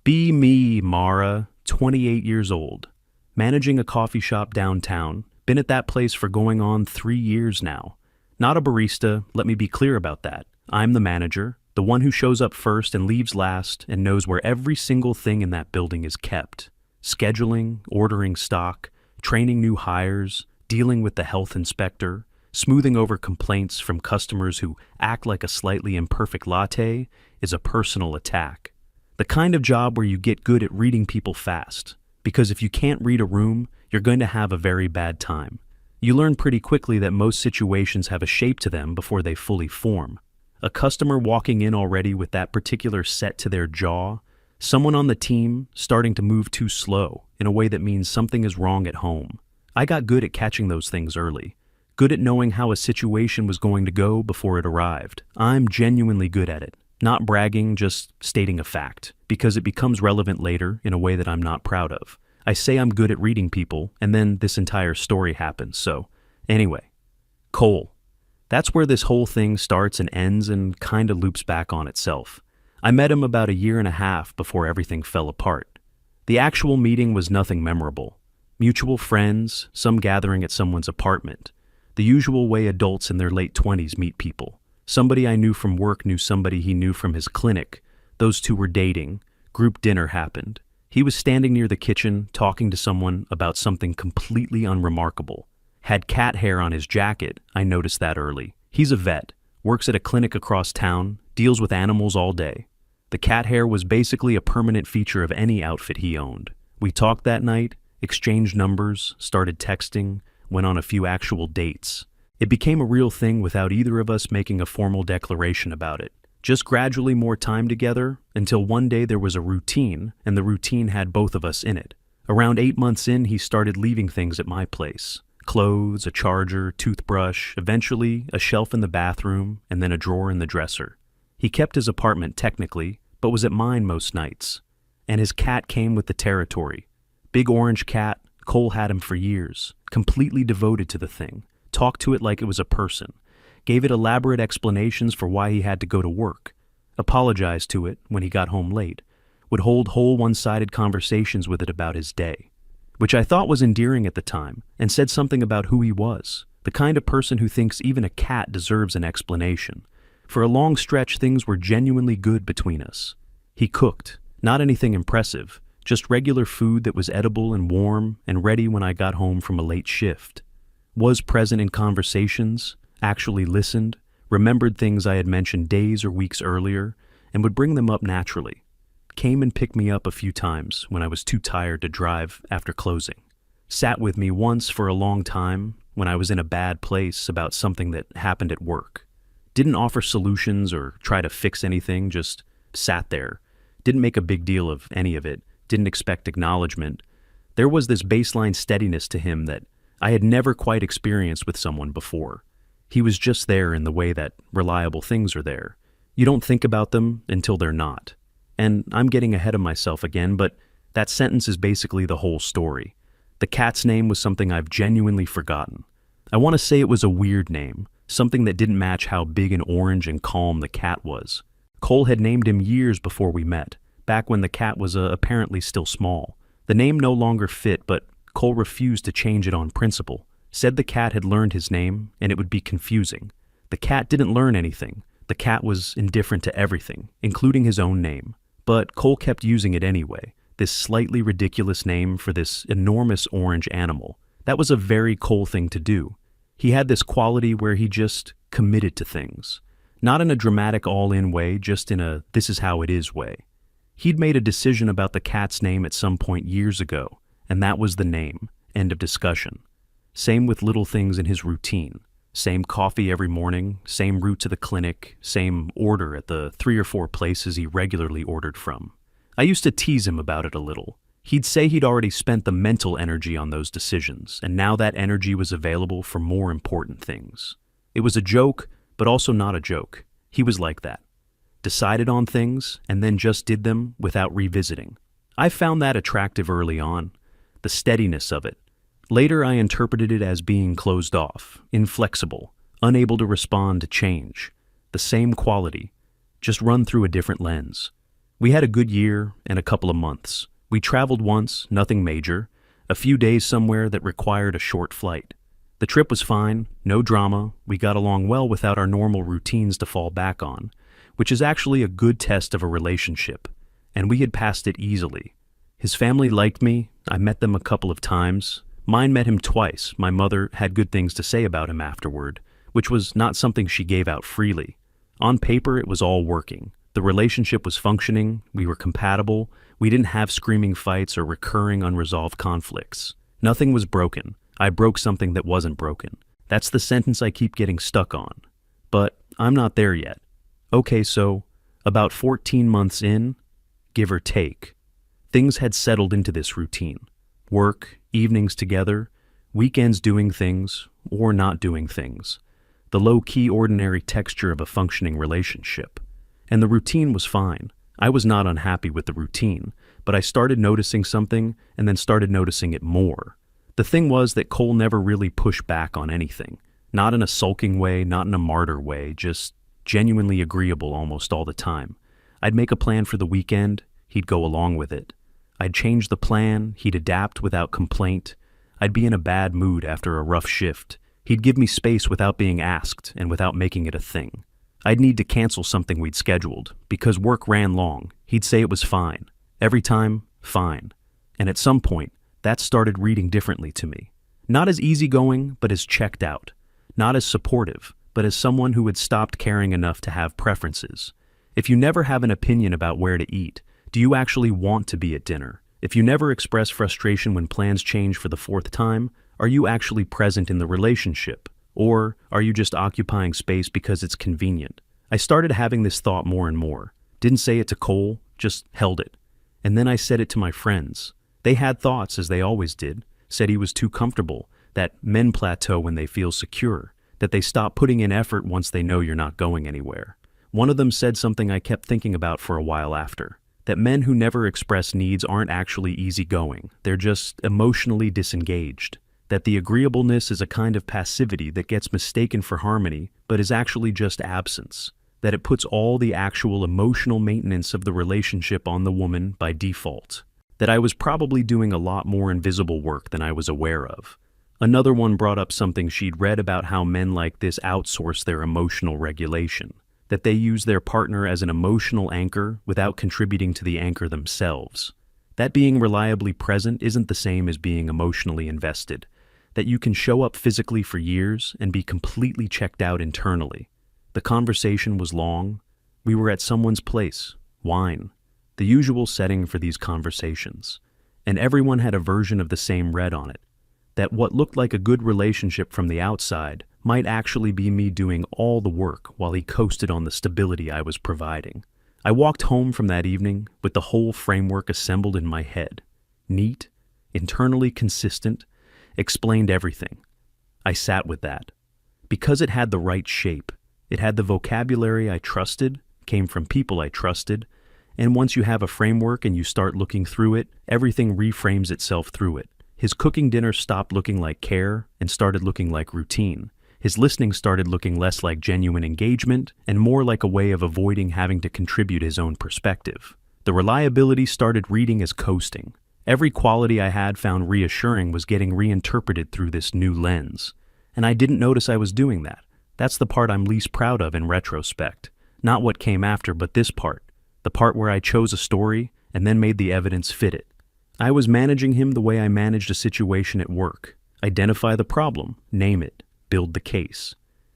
Be me, Mara, 28 years old. Managing a coffee shop downtown. Been at that place for going on 3 years now. Not a barista, let me be clear about that. I'm the manager, the one who shows up first and leaves last and knows where every single thing in that building is kept. Scheduling, ordering stock, training new hires, dealing with the health inspector, smoothing over complaints from customers who act like a slightly imperfect latte is a personal attack. The kind of job where you get good at reading people fast, because if you can't read a room, you're going to have a very bad time. You learn pretty quickly that most situations have a shape to them before they fully form. A customer walking in already with that particular set to their jaw, someone on the team starting to move too slow in a way that means something is wrong at home. I got good at catching those things early. Good at knowing how a situation was going to go before it arrived. I'm genuinely good at it. Not bragging, just stating a fact, because it becomes relevant later in a way that I'm not proud of. I say I'm good at reading people, and then this entire story happens, so anyway. Cole. That's where this whole thing starts and ends and kinda loops back on itself. I met him about 1.5 years before everything fell apart. The actual meeting was nothing memorable. Mutual friends, some gathering at someone's apartment. The usual way adults in their late 20s meet people. Somebody I knew from work knew somebody he knew from his clinic. Those two were dating. Group dinner happened. He was standing near the kitchen, talking to someone about something completely unremarkable. Had cat hair on his jacket, I noticed that early. He's a vet, works at a clinic across town, deals with animals all day. The cat hair was basically a permanent feature of any outfit he owned. We talked that night, exchanged numbers, started texting, went on a few actual dates. It became a real thing without either of us making a formal declaration about it. Just gradually more time together until one day there was a routine, and the routine had both of us in it. Around 8 months in, he started leaving things at my place. Clothes, a charger, toothbrush, eventually a shelf in the bathroom, and then a drawer in the dresser. He kept his apartment technically, but was at mine most nights. And his cat came with the territory. Big orange cat, Cole had him for years, completely devoted to the thing. Talked to it like it was a person. Gave it elaborate explanations for why he had to go to work. Apologized to it when he got home late. Would hold whole one-sided conversations with it about his day. Which I thought was endearing at the time, and said something about who he was. The kind of person who thinks even a cat deserves an explanation. For a long stretch, things were genuinely good between us. He cooked. Not anything impressive. Just regular food that was edible and warm and ready when I got home from a late shift. Was present in conversations, actually listened, remembered things I had mentioned days or weeks earlier, and would bring them up naturally. Came and picked me up a few times when I was too tired to drive after closing. Sat with me once for a long time when I was in a bad place about something that happened at work. Didn't offer solutions or try to fix anything, just sat there. Didn't make a big deal of any of it, didn't expect acknowledgement. There was this baseline steadiness to him that I had never quite experienced with someone before. He was just there in the way that reliable things are there. You don't think about them until they're not. And I'm getting ahead of myself again, but that sentence is basically the whole story. The cat's name was something I've genuinely forgotten. I want to say it was a weird name, something that didn't match how big and orange and calm the cat was. Cole had named him years before we met, back when the cat was apparently still small. The name no longer fit, but Cole refused to change it on principle. Said the cat had learned his name, and it would be confusing. The cat didn't learn anything. The cat was indifferent to everything, including his own name. But Cole kept using it anyway, this slightly ridiculous name for this enormous orange animal. That was a very Cole thing to do. He had this quality where he just committed to things. Not in a dramatic all-in way, just in a this-is-how-it-is way. He'd made a decision about the cat's name at some point years ago, and that was the name. End of discussion. Same with little things in his routine. Same coffee every morning, same route to the clinic, same order at the 3 or 4 places he regularly ordered from. I used to tease him about it a little. He'd say he'd already spent the mental energy on those decisions, and now that energy was available for more important things. It was a joke, but also not a joke. He was like that. Decided on things, and then just did them without revisiting. I found that attractive early on, the steadiness of it. Later I interpreted it as being closed off, inflexible, unable to respond to change. The same quality, just run through a different lens. We had a good year and a couple of months. We traveled once, nothing major, a few days somewhere that required a short flight. The trip was fine, no drama, we got along well without our normal routines to fall back on, which is actually a good test of a relationship, and we had passed it easily. His family liked me, I met them a couple of times. Mine met him twice, my mother had good things to say about him afterward, which was not something she gave out freely. On paper, it was all working. The relationship was functioning, we were compatible, we didn't have screaming fights or recurring unresolved conflicts. Nothing was broken. I broke something that wasn't broken. That's the sentence I keep getting stuck on. But I'm not there yet. Okay, so about 14 months in, give or take, things had settled into this routine. Work, evenings together, weekends doing things, or not doing things. The low-key ordinary texture of a functioning relationship. And the routine was fine. I was not unhappy with the routine, but I started noticing something and then started noticing it more. The thing was that Cole never really pushed back on anything. Not in a sulking way, not in a martyr way, just genuinely agreeable almost all the time. I'd make a plan for the weekend, he'd go along with it. I'd change the plan, he'd adapt without complaint. I'd be in a bad mood after a rough shift. He'd give me space without being asked and without making it a thing. I'd need to cancel something we'd scheduled, because work ran long. He'd say it was fine. Every time, fine. And at some point, that started reading differently to me. Not as easygoing, but as checked out. Not as supportive, but as someone who had stopped caring enough to have preferences. If you never have an opinion about where to eat, do you actually want to be at dinner? If you never express frustration when plans change for the fourth time, are you actually present in the relationship? Or are you just occupying space because it's convenient? I started having this thought more and more. Didn't say it to Cole, just held it. And then I said it to my friends. They had thoughts, as they always did, said he was too comfortable, that men plateau when they feel secure, that they stop putting in effort once they know you're not going anywhere. One of them said something I kept thinking about for a while after, that men who never express needs aren't actually easygoing, they're just emotionally disengaged. That the agreeableness is a kind of passivity that gets mistaken for harmony, but is actually just absence. That it puts all the actual emotional maintenance of the relationship on the woman by default. That I was probably doing a lot more invisible work than I was aware of. Another one brought up something she'd read about how men like this outsource their emotional regulation. That they use their partner as an emotional anchor without contributing to the anchor themselves. That being reliably present isn't the same as being emotionally invested. That you can show up physically for years and be completely checked out internally. The conversation was long. We were at someone's place, wine, the usual setting for these conversations, and everyone had a version of the same read on it. That what looked like a good relationship from the outside might actually be me doing all the work while he coasted on the stability I was providing. I walked home from that evening with the whole framework assembled in my head. Neat, internally consistent, explained everything. I sat with that. Because it had the right shape, it had the vocabulary I trusted, came from people I trusted, and once you have a framework and you start looking through it, everything reframes itself through it. His cooking dinner stopped looking like care and started looking like routine. His listening started looking less like genuine engagement and more like a way of avoiding having to contribute his own perspective. The reliability started reading as coasting. Every quality I had found reassuring was getting reinterpreted through this new lens. And I didn't notice I was doing that. That's the part I'm least proud of in retrospect. Not what came after, but this part. The part where I chose a story and then made the evidence fit it. I was managing him the way I managed a situation at work. Identify the problem, name it, build the case.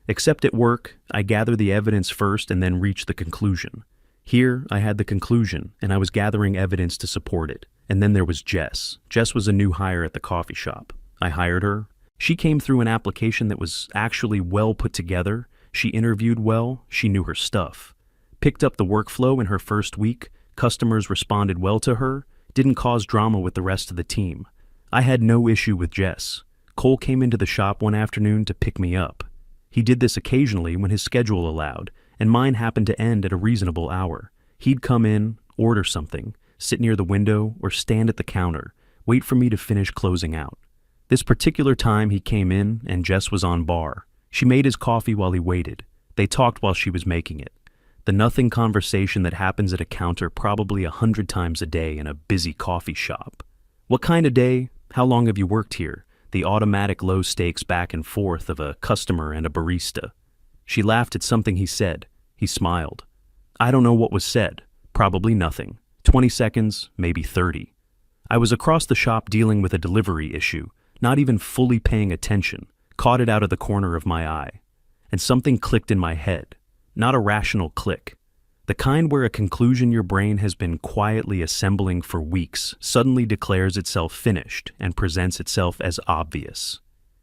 Except at work, I gather the evidence first and then reach the conclusion. Here, I had the conclusion, and I was gathering evidence to support it. And then there was Jess. Jess was a new hire at the coffee shop. I hired her. She came through an application that was actually well put together. She interviewed well. She knew her stuff. Picked up the workflow in her first week. Customers responded well to her. Didn't cause drama with the rest of the team. I had no issue with Jess. Cole came into the shop one afternoon to pick me up. He did this occasionally when his schedule allowed, and mine happened to end at a reasonable hour. He'd come in, order something, sit near the window, or stand at the counter, wait for me to finish closing out. This particular time he came in and Jess was on bar. She made his coffee while he waited. They talked while she was making it. The nothing conversation that happens at a counter probably 100 times a day in a busy coffee shop. What kind of day? How long have you worked here? The automatic low-stakes back and forth of a customer and a barista. She laughed at something he said. He smiled. I don't know what was said. Probably nothing. 20 seconds, maybe 30. I was across the shop dealing with a delivery issue, not even fully paying attention, caught it out of the corner of my eye. And something clicked in my head. Not a rational click. The kind where a conclusion your brain has been quietly assembling for weeks suddenly declares itself finished and presents itself as obvious.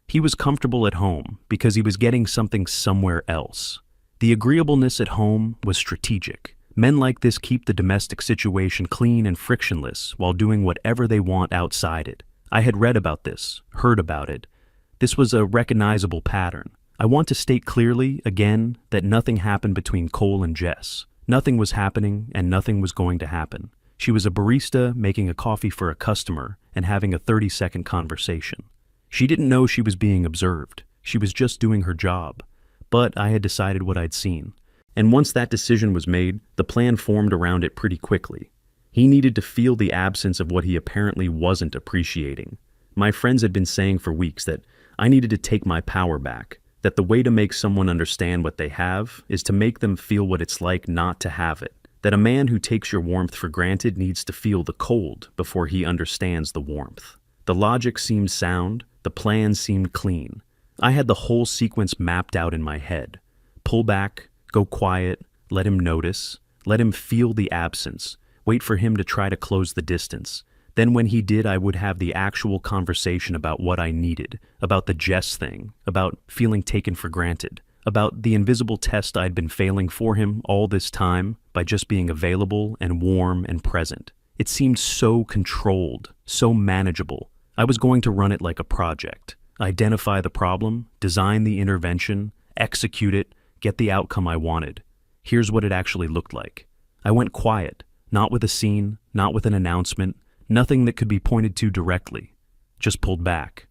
He was comfortable at home because he was getting something somewhere else. The agreeableness at home was strategic. Men like this keep the domestic situation clean and frictionless while doing whatever they want outside it. I had read about this, heard about it. This was a recognizable pattern. I want to state clearly, again, that nothing happened between Cole and Jess. Nothing was happening and nothing was going to happen. She was a barista making a coffee for a customer and having a 30-second conversation. She didn't know she was being observed. She was just doing her job. But I had decided what I'd seen. And once that decision was made, the plan formed around it pretty quickly. He needed to feel the absence of what he apparently wasn't appreciating. My friends had been saying for weeks that I needed to take my power back, that the way to make someone understand what they have is to make them feel what it's like not to have it, that a man who takes your warmth for granted needs to feel the cold before he understands the warmth. The logic seemed sound, the plan seemed clean. I had the whole sequence mapped out in my head. Pull back, go quiet, let him notice, let him feel the absence, wait for him to try to close the distance. Then when he did, I would have the actual conversation about what I needed, about the Jess thing, about feeling taken for granted, about the invisible test I'd been failing for him all this time by just being available and warm and present. It seemed so controlled, so manageable. I was going to run it like a project, identify the problem, design the intervention, execute it, get the outcome I wanted. Here's what it actually looked like. I went quiet, not with a scene, not with an announcement, nothing that could be pointed to directly. Just pulled back.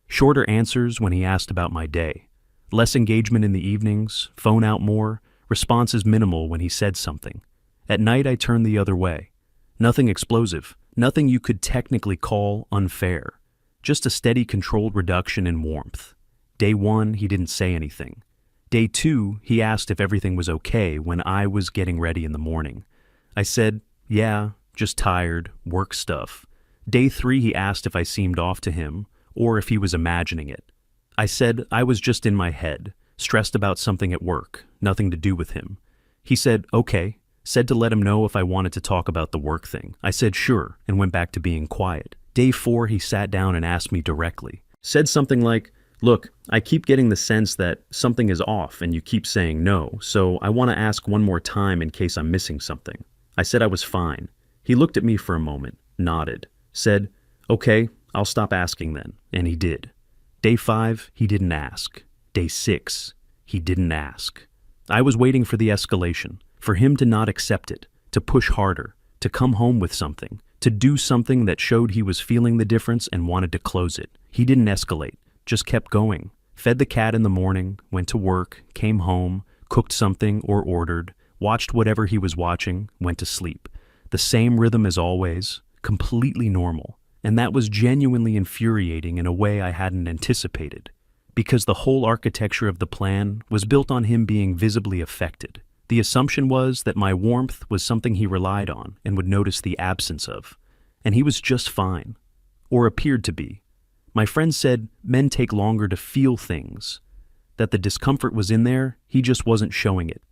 Shorter answers when he asked about my day. Less engagement in the evenings, phone out more, responses minimal when he said something. At night I turned the other way. Nothing explosive, nothing you could technically call unfair. Just a steady controlled reduction in warmth. Day 1, he didn't say anything. Day 2, he asked if everything was okay when I was getting ready in the morning. I said, yeah, just tired, work stuff. Day 3, he asked if I seemed off to him, or if he was imagining it. I said I was just in my head, stressed about something at work, nothing to do with him. He said, okay, said to let him know if I wanted to talk about the work thing. I said sure, and went back to being quiet. Day 4, he sat down and asked me directly. Said something like, look, I keep getting the sense that something is off and you keep saying no, so I want to ask one more time in case I'm missing something. I said I was fine. He looked at me for a moment, nodded, said, okay, I'll stop asking then, and he did. Day 5, he didn't ask. Day 6, he didn't ask. I was waiting for the escalation, for him to not accept it, to push harder, to come home with something, to do something that showed he was feeling the difference and wanted to close it. He didn't escalate, just kept going. Fed the cat in the morning, went to work, came home, cooked something or ordered, watched whatever he was watching, went to sleep. The same rhythm as always, completely normal, and that was genuinely infuriating in a way I hadn't anticipated, because the whole architecture of the plan was built on him being visibly affected. The assumption was that my warmth was something he relied on and would notice the absence of, and he was just fine, or appeared to be. My friend said men take longer to feel things, that the discomfort was in there, he just wasn't showing it,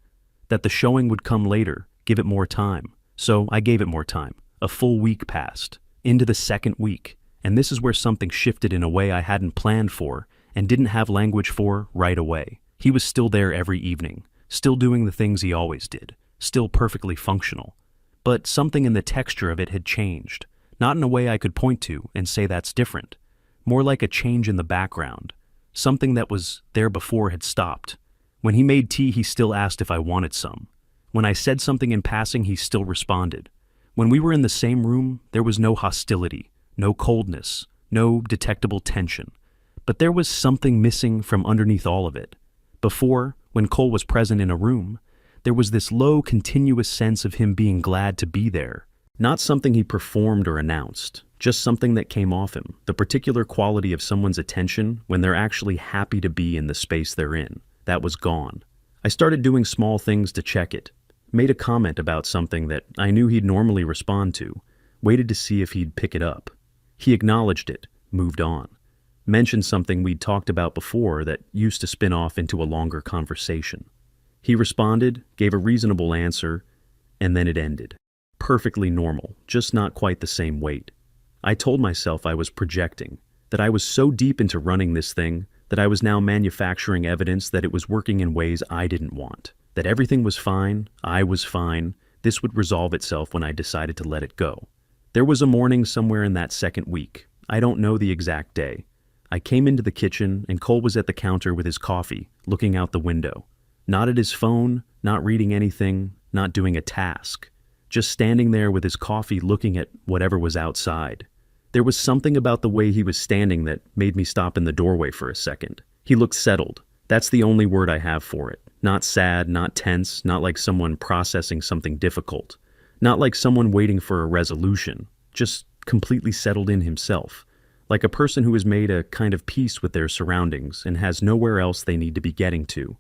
that the showing would come later, give it more time. So I gave it more time. A full week passed, into the second week, and this is where something shifted in a way I hadn't planned for and didn't have language for right away. He was still there every evening, still doing the things he always did, still perfectly functional. But something in the texture of it had changed, not in a way I could point to and say that's different. More like a change in the background. Something that was there before had stopped. When he made tea, he still asked if I wanted some. When I said something in passing, he still responded. When we were in the same room, there was no hostility, no coldness, no detectable tension. But there was something missing from underneath all of it. Before, when Cole was present in a room, There was this low, continuous sense of him being glad to be there. Not something he performed or announced, just something that came off him, the particular quality of someone's attention when they're actually happy to be in the space they're in. That was gone. I started doing small things to check it. Made a comment about something that I knew he'd normally respond to, waited to see if he'd pick it up. He acknowledged it, moved on. Mentioned something we'd talked about before that used to spin off into a longer conversation. He responded, gave a reasonable answer, and then it ended. Perfectly normal, just not quite the same weight. I told myself I was projecting, that I was so deep into running this thing that I was now manufacturing evidence that it was working in ways I didn't want, that everything was fine, I was fine, this would resolve itself when I decided to let it go. There was a morning somewhere in that second week. I don't know the exact day. I came into the kitchen and Cole was at the counter with his coffee, looking out the window. Not at his phone, not reading anything, not doing a task. Just standing there with his coffee looking at whatever was outside. There was something about the way he was standing that made me stop in the doorway for a second. He looked settled. That's the only word I have for it. Not sad, not tense, not like someone processing something difficult. Not like someone waiting for a resolution. Just completely settled in himself. Like a person who has made a kind of peace with their surroundings and has nowhere else they need to be getting to.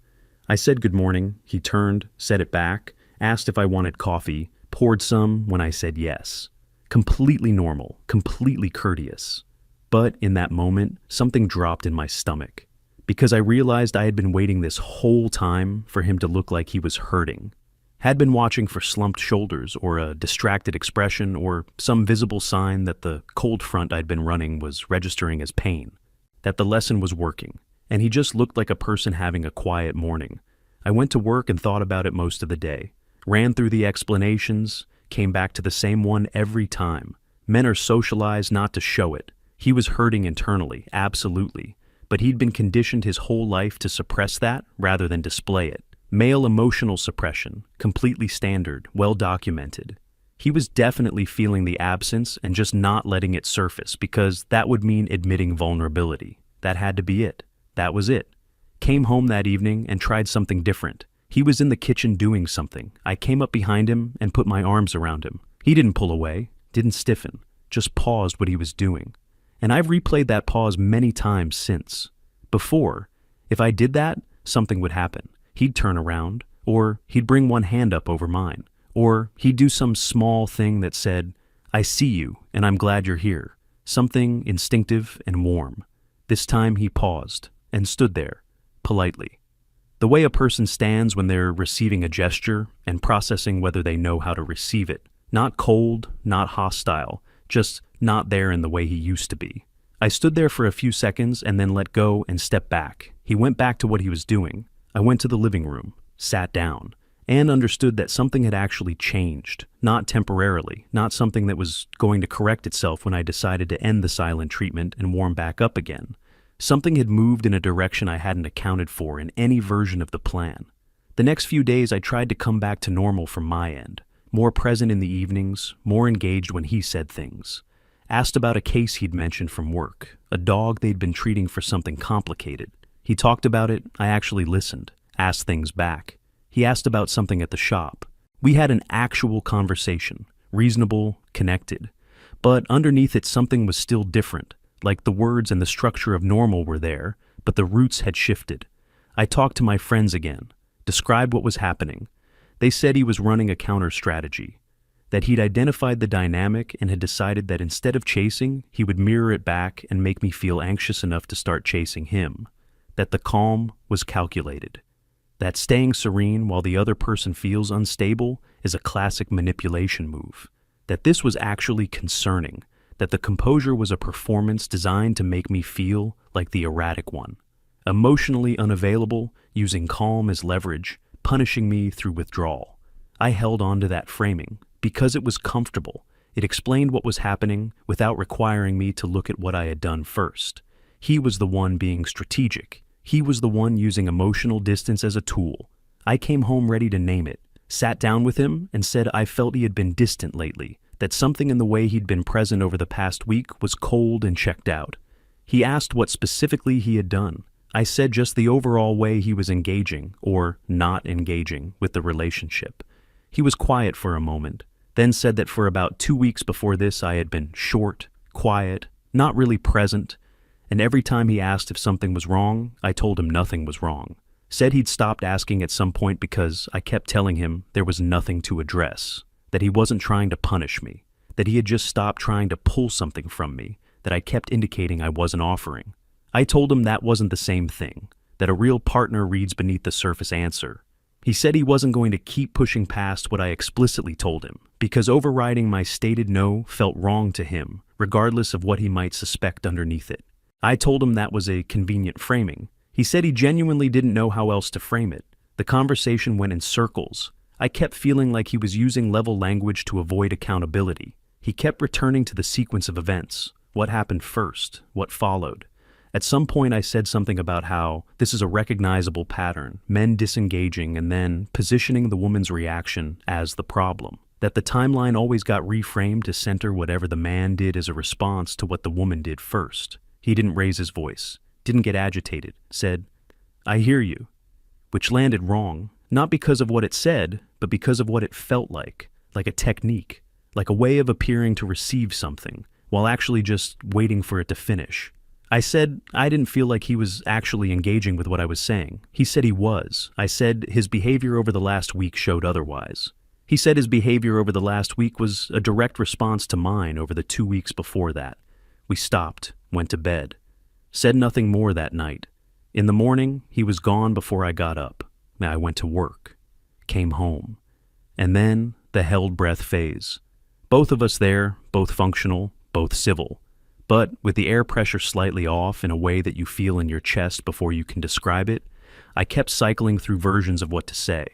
I said good morning, he turned, said it back, asked if I wanted coffee, poured some when I said yes. Completely normal, completely courteous. But in that moment, something dropped in my stomach. Because I realized I had been waiting this whole time for him to look like he was hurting. Had been watching for slumped shoulders or a distracted expression or some visible sign that the cold front I'd been running was registering as pain. That the lesson was working. And he just looked like a person having a quiet morning. I went to work and thought about it most of the day. Ran through the explanations, came back to the same one every time. Men are socialized not to show it. He was hurting internally, absolutely. But he'd been conditioned his whole life to suppress that rather than display it. Male emotional suppression, completely standard, well documented. He was definitely feeling the absence and just not letting it surface because that would mean admitting vulnerability. That had to be it. That was it. Came home that evening and tried something different. He was in the kitchen doing something. I came up behind him and put my arms around him. He didn't pull away, didn't stiffen, just paused what he was doing. And I've replayed that pause many times since. Before, if I did that, something would happen. He'd turn around, or he'd bring one hand up over mine, or he'd do some small thing that said, "I see you, and I'm glad you're here." Something instinctive and warm. This time he paused and stood there, politely. The way a person stands when they're receiving a gesture and processing whether they know how to receive it. Not cold, not hostile, just not there in the way he used to be. I stood there for a few seconds and then let go and stepped back. He went back to what he was doing. I went to the living room, sat down, and understood that something had actually changed. Not temporarily, not something that was going to correct itself when I decided to end the silent treatment and warm back up again. Something had moved in a direction I hadn't accounted for in any version of the plan. The next few days I tried to come back to normal from my end. More present in the evenings, more engaged when he said things. Asked about a case he'd mentioned from work, a dog they'd been treating for something complicated. He talked about it, I actually listened, asked things back. He asked about something at the shop. We had an actual conversation, reasonable, connected. But underneath it something was still different. Like the words and the structure of normal were there, but the roots had shifted. I talked to my friends again, described what was happening. They said he was running a counter strategy, that he'd identified the dynamic and had decided that instead of chasing, he would mirror it back and make me feel anxious enough to start chasing him. That the calm was calculated. That staying serene while the other person feels unstable is a classic manipulation move. That this was actually concerning. That the composure was a performance designed to make me feel like the erratic one. Emotionally unavailable, using calm as leverage, punishing me through withdrawal. I held on to that framing because it was comfortable. It explained what was happening without requiring me to look at what I had done first. He was the one being strategic. He was the one using emotional distance as a tool. I came home ready to name it, sat down with him and said I felt he had been distant lately. That something in the way he'd been present over the past week was cold and checked out. He asked what specifically he had done. I said just the overall way he was engaging, or not engaging, with the relationship. He was quiet for a moment, then said that for about 2 weeks before this I had been short, quiet, not really present, and every time he asked if something was wrong, I told him nothing was wrong. Said he'd stopped asking at some point because I kept telling him there was nothing to address, that he wasn't trying to punish me, that he had just stopped trying to pull something from me, that I kept indicating I wasn't offering. I told him that wasn't the same thing, that a real partner reads beneath the surface answer. He said he wasn't going to keep pushing past what I explicitly told him, because overriding my stated no felt wrong to him, regardless of what he might suspect underneath it. I told him that was a convenient framing. He said he genuinely didn't know how else to frame it. The conversation went in circles. I kept feeling like he was using level language to avoid accountability. He kept returning to the sequence of events. What happened first? What followed? At some point I said something about how this is a recognizable pattern, men disengaging and then positioning the woman's reaction as the problem. That the timeline always got reframed to center whatever the man did as a response to what the woman did first. He didn't raise his voice, didn't get agitated, said, "I hear you," which landed wrong, not because of what it said, but because of what it felt like a technique, like a way of appearing to receive something, while actually just waiting for it to finish. I said I didn't feel like he was actually engaging with what I was saying. He said he was. I said his behavior over the last week showed otherwise. He said his behavior over the last week was a direct response to mine over the 2 weeks before that. We stopped, went to bed. Said nothing more that night. In the morning, he was gone before I got up. I went to work. Came home. And then the held breath phase. Both of us there, both functional, both civil. But with the air pressure slightly off in a way that you feel in your chest before you can describe it, I kept cycling through versions of what to say.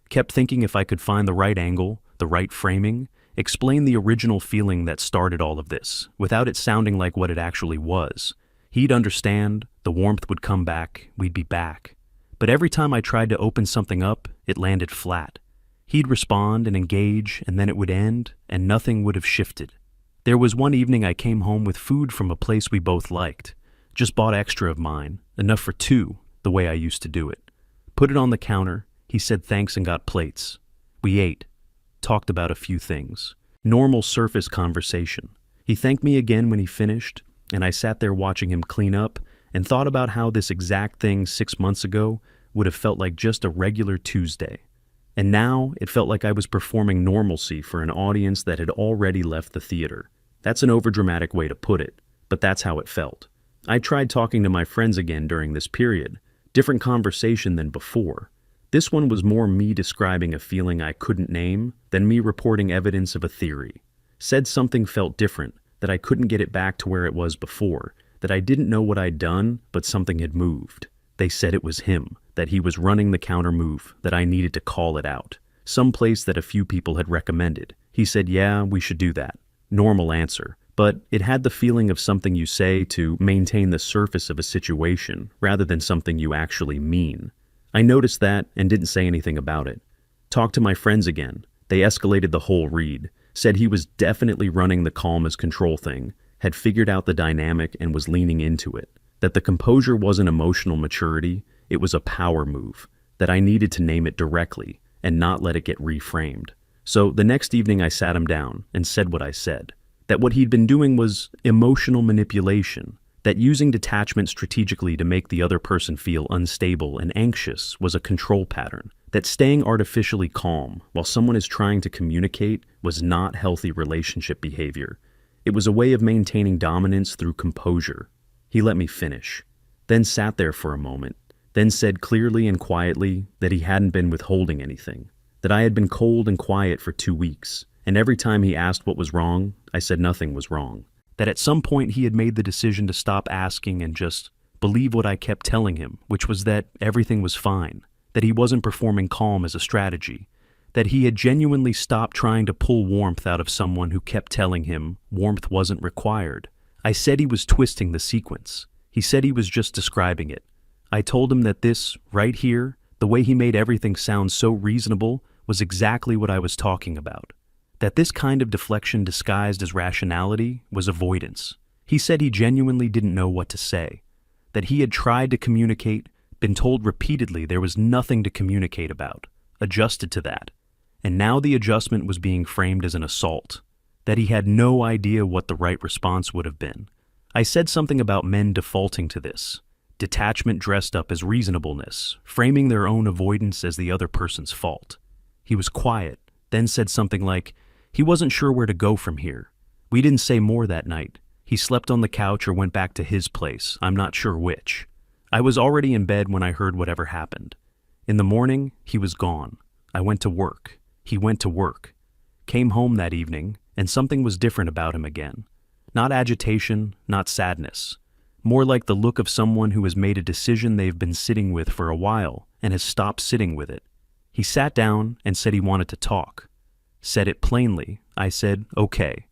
Kept thinking if I could find the right angle, the right framing, explain the original feeling that started all of this, without it sounding like what it actually was. He'd understand, the warmth would come back, we'd be back. But every time I tried to open something up, it landed flat. He'd respond and engage, and then it would end, and nothing would have shifted. There was one evening I came home with food from a place we both liked. Just bought extra of mine, enough for 2, the way I used to do it. Put it on the counter, he said thanks and got plates. We ate, talked about a few things. Normal surface conversation. He thanked me again when he finished, and I sat there watching him clean up and thought about how this exact thing 6 months ago would have felt like just a regular Tuesday. And now it felt like I was performing normalcy for an audience that had already left the theater. That's an overdramatic way to put it, but that's how it felt. I tried talking to my friends again during this period. Different conversation than before. This one was more me describing a feeling I couldn't name than me reporting evidence of a theory. Said something felt different, that I couldn't get it back to where it was before, that I didn't know what I'd done, but something had moved. They said it was him, that he was running the counter move, that I needed to call it out. Some place that a few people had recommended. He said, yeah, we should do that. Normal answer. But it had the feeling of something you say to maintain the surface of a situation, rather than something you actually mean. I noticed that and didn't say anything about it. Talked to my friends again. They escalated the whole read. Said he was definitely running the calm as control thing, had figured out the dynamic and was leaning into it. That the composure wasn't emotional maturity, it was a power move. That I needed to name it directly and not let it get reframed. So the next evening I sat him down and said what I said. That what he'd been doing was emotional manipulation. That using detachment strategically to make the other person feel unstable and anxious was a control pattern. That staying artificially calm while someone is trying to communicate was not healthy relationship behavior. It was a way of maintaining dominance through composure. He let me finish, then sat there for a moment, then said clearly and quietly that he hadn't been withholding anything, that I had been cold and quiet for 2 weeks, and every time he asked what was wrong, I said nothing was wrong. That at some point he had made the decision to stop asking and just believe what I kept telling him, which was that everything was fine, that he wasn't performing calm as a strategy, that he had genuinely stopped trying to pull warmth out of someone who kept telling him warmth wasn't required. I said he was twisting the sequence. He said he was just describing it. I told him that this, right here, the way he made everything sound so reasonable, was exactly what I was talking about. That this kind of deflection disguised as rationality was avoidance. He said he genuinely didn't know what to say. that he had tried to communicate, been told repeatedly there was nothing to communicate about, adjusted to that, and now the adjustment was being framed as an assault, that he had no idea what the right response would have been. I said something about men defaulting to this, detachment dressed up as reasonableness, framing their own avoidance as the other person's fault. He was quiet, then said something like, he wasn't sure where to go from here. We didn't say more that night. He slept on the couch or went back to his place, I'm not sure which. I was already in bed when I heard whatever happened. In the morning, he was gone. I went to work. He went to work. Came home that evening, and something was different about him again. Not agitation, not sadness. More like the look of someone who has made a decision they've been sitting with for a while and has stopped sitting with it. He sat down and said he wanted to talk. Said it plainly. I said, okay.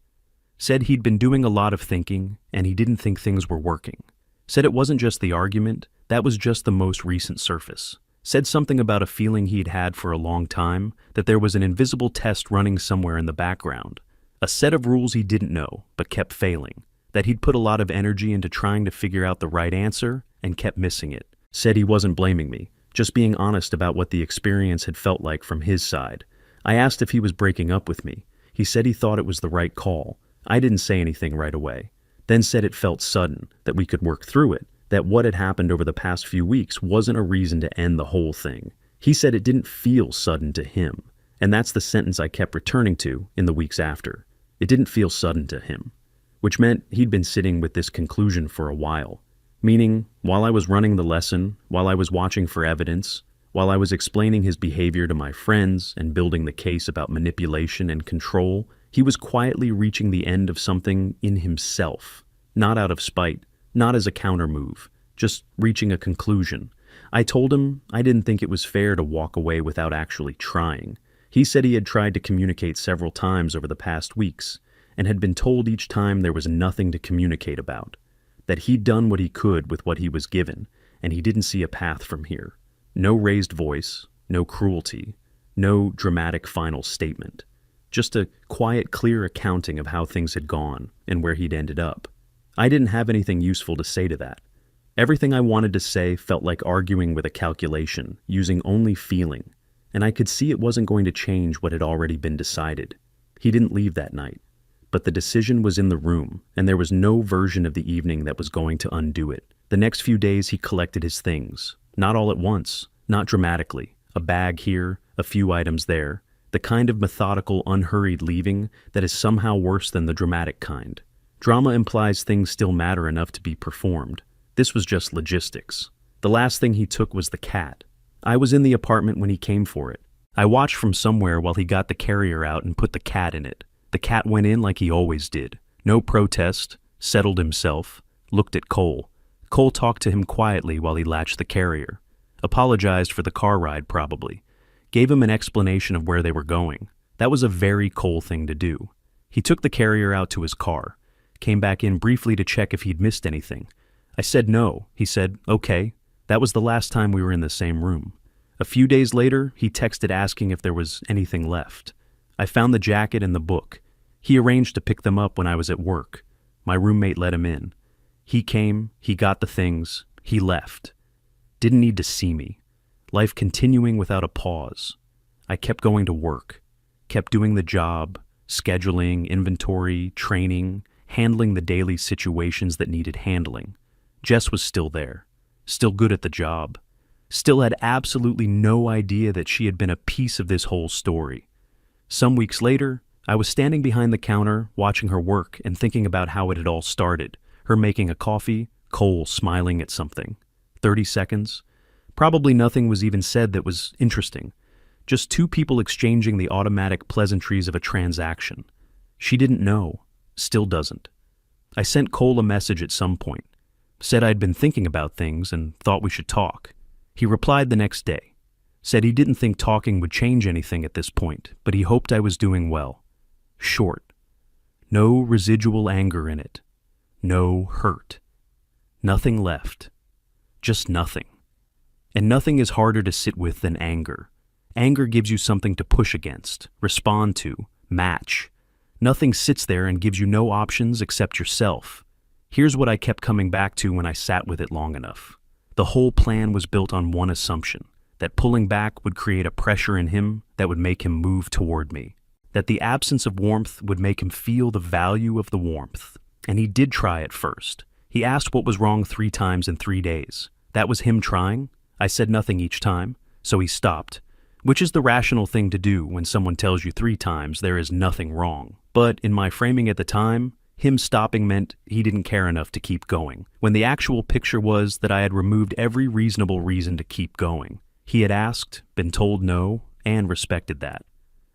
Said he'd been doing a lot of thinking and he didn't think things were working. Said it wasn't just the argument, that was just the most recent surface. Said something about a feeling he'd had for a long time, that there was an invisible test running somewhere in the background. A set of rules he didn't know, but kept failing. That he'd put a lot of energy into trying to figure out the right answer and kept missing it. Said he wasn't blaming me, just being honest about what the experience had felt like from his side. I asked if he was breaking up with me. He said he thought it was the right call. I didn't say anything right away. Then said it felt sudden, that we could work through it, that what had happened over the past few weeks wasn't a reason to end the whole thing. He said it didn't feel sudden to him, and that's the sentence I kept returning to in the weeks after. It didn't feel sudden to him, which meant he'd been sitting with this conclusion for a while. Meaning, while I was running the lesson, while I was watching for evidence, while I was explaining his behavior to my friends and building the case about manipulation and control, he was quietly reaching the end of something in himself, not out of spite, not as a counter move, just reaching a conclusion. I told him I didn't think it was fair to walk away without actually trying. He said he had tried to communicate several times over the past weeks, and had been told each time there was nothing to communicate about, that he'd done what he could with what he was given, and he didn't see a path from here. No raised voice, no cruelty, no dramatic final statement. Just a quiet, clear accounting of how things had gone and where he'd ended up. I didn't have anything useful to say to that. Everything I wanted to say felt like arguing with a calculation, using only feeling, and I could see it wasn't going to change what had already been decided. He didn't leave that night, but the decision was in the room, and there was no version of the evening that was going to undo it. The next few days he collected his things, not all at once, not dramatically, a bag here, a few items there, the kind of methodical, unhurried leaving that is somehow worse than the dramatic kind. Drama implies things still matter enough to be performed. This was just logistics. The last thing he took was the cat. I was in the apartment when he came for it. I watched from somewhere while he got the carrier out and put the cat in it. The cat went in like he always did. No protest, settled himself, looked at Cole. Cole talked to him quietly while he latched the carrier. Apologized for the car ride probably. Gave him an explanation of where they were going. That was a very Cole thing to do. He took the carrier out to his car. Came back in briefly to check if he'd missed anything. I said no. He said, okay. That was the last time we were in the same room. A few days later, he texted asking if there was anything left. I found the jacket and the book. He arranged to pick them up when I was at work. My roommate let him in. He came, he got the things, he left. Didn't need to see me. Life continuing without a pause. I kept going to work. Kept doing the job, scheduling, inventory, training, handling the daily situations that needed handling. Jess was still there, still good at the job, still had absolutely no idea that she had been a piece of this whole story. Some weeks later, I was standing behind the counter, watching her work and thinking about how it had all started. Her making a coffee, Cole smiling at something. 30 seconds. Probably nothing was even said that was interesting. Just two people exchanging the automatic pleasantries of a transaction. She didn't know. Still doesn't. I sent Cole a message at some point. Said I'd been thinking about things and thought we should talk. He replied the next day. Said he didn't think talking would change anything at this point, but he hoped I was doing well. Short. No residual anger in it. No hurt. Nothing left. Just nothing. And nothing is harder to sit with than anger. Anger gives you something to push against, respond to, match. Nothing sits there and gives you no options except yourself. Here's what I kept coming back to when I sat with it long enough. The whole plan was built on one assumption, that pulling back would create a pressure in him that would make him move toward me. That the absence of warmth would make him feel the value of the warmth. And he did try at first. He asked what was wrong 3 times in 3 days. That was him trying. I said nothing each time, so he stopped. Which is the rational thing to do when someone tells you 3 times there is nothing wrong. But in my framing at the time, him stopping meant he didn't care enough to keep going, when the actual picture was that I had removed every reasonable reason to keep going. He had asked, been told no, and respected that.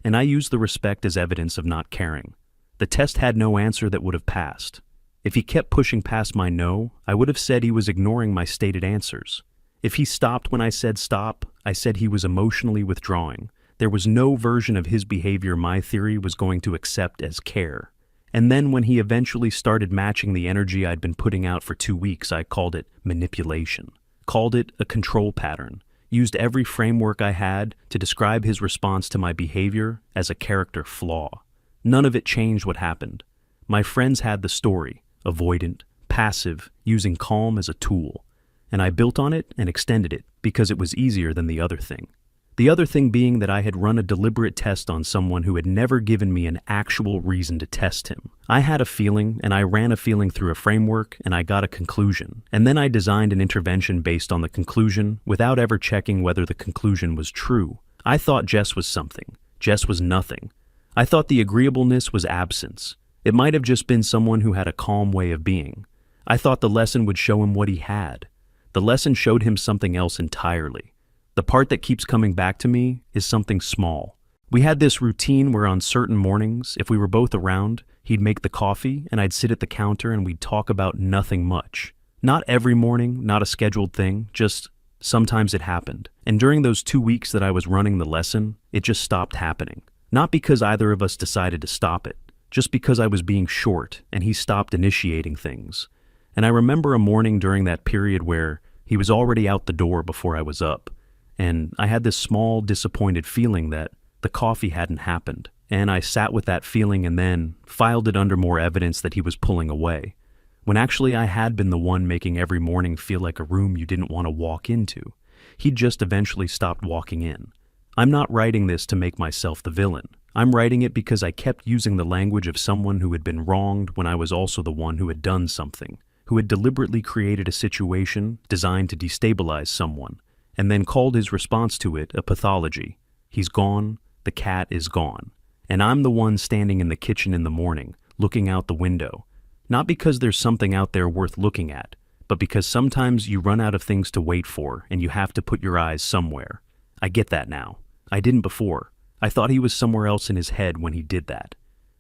And I used the respect as evidence of not caring. The test had no answer that would have passed. If he kept pushing past my no, I would have said he was ignoring my stated answers. If he stopped when I said stop, I said he was emotionally withdrawing. There was no version of his behavior my theory was going to accept as care. And then when he eventually started matching the energy I'd been putting out for 2 weeks, I called it manipulation. Called it a control pattern. Used every framework I had to describe his response to my behavior as a character flaw. None of it changed what happened. My friends had the story, avoidant, passive, using calm as a tool. And I built on it and extended it because it was easier than the other thing. The other thing being that I had run a deliberate test on someone who had never given me an actual reason to test him. I had a feeling, and I ran a feeling through a framework, and I got a conclusion. And then I designed an intervention based on the conclusion without ever checking whether the conclusion was true. I thought Jess was something. Jess was nothing. I thought the agreeableness was absence. It might have just been someone who had a calm way of being. I thought the lesson would show him what he had. The lesson showed him something else entirely. The part that keeps coming back to me is something small. We had this routine where on certain mornings, if we were both around, he'd make the coffee and I'd sit at the counter and we'd talk about nothing much. Not every morning, not a scheduled thing, just sometimes it happened. And during those 2 weeks that I was running the lesson, it just stopped happening. Not because either of us decided to stop it, just because I was being short and he stopped initiating things. And I remember a morning during that period where he was already out the door before I was up. And I had this small, disappointed feeling that the coffee hadn't happened. And I sat with that feeling and then filed it under more evidence that he was pulling away. When actually I had been the one making every morning feel like a room you didn't want to walk into. He'd just eventually stopped walking in. I'm not writing this to make myself the villain. I'm writing it because I kept using the language of someone who had been wronged when I was also the one who had done something, who had deliberately created a situation designed to destabilize someone, and then called his response to it a pathology. He's gone, the cat is gone. And I'm the one standing in the kitchen in the morning, looking out the window. Not because there's something out there worth looking at, but because sometimes you run out of things to wait for and you have to put your eyes somewhere. I get that now. I didn't before. I thought he was somewhere else in his head when he did that.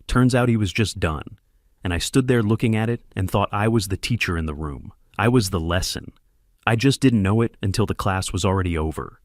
Turns out he was just done. And I stood there looking at it and thought I was the teacher in the room. I was the lesson. I just didn't know it until the class was already over.